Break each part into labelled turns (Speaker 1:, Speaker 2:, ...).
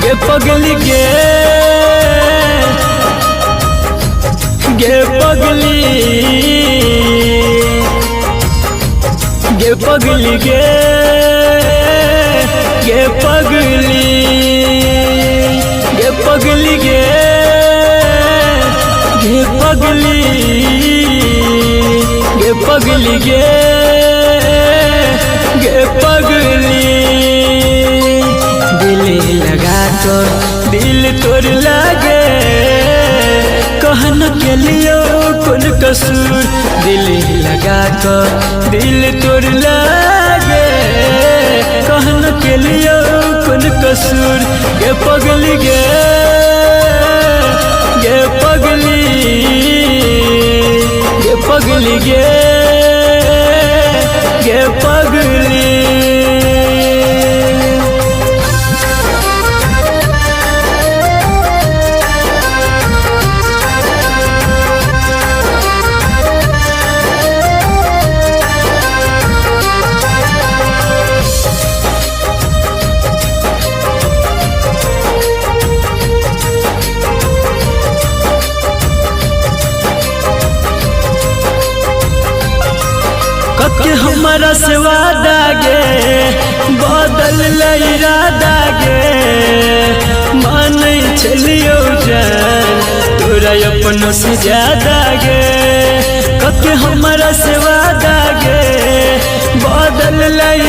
Speaker 1: गे पगली गे पगली गे पगली गे पगली गे पगली गे पगली गे पगली गे पगली दिल लगा तो दिल तोड़ लागे कहन के लियो कौन कसूर दिल लगा तो दिल तोड़ लागे कहन के लियो कौन कसूर गे पगली गे पगली पगली गे पगली के हमारा से वादा गे बदल इरादा गे मान चलियो जान तोरा अपनों से ज्यादा गे के हमारा से वादा गे बदल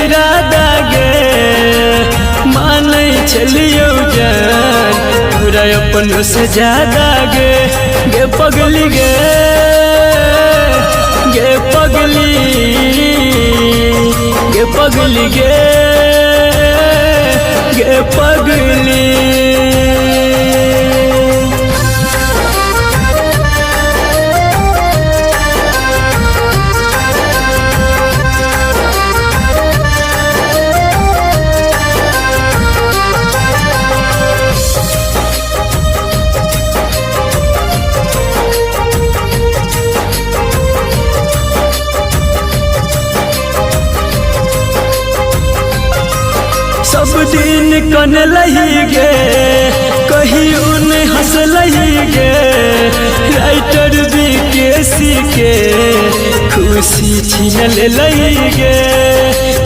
Speaker 1: इरादा गे मान चलियो जान तोरा अपनों से ज्यादा गे पगली गे पगली पगली गे पगली सब दिन कन लही गे कहीं उन हंस लही गे राइटर बीकेसी के खुशी छीन लही गे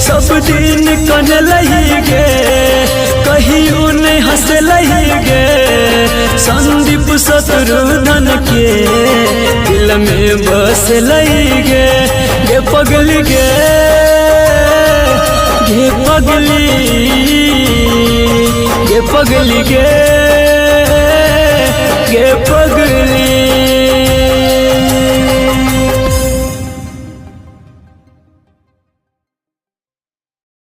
Speaker 1: सब दिन कन लही गे कहीं उन हंस लही गे संदीप शत्रुघ्न के दिल में बस लही गे पगली गे पगली गे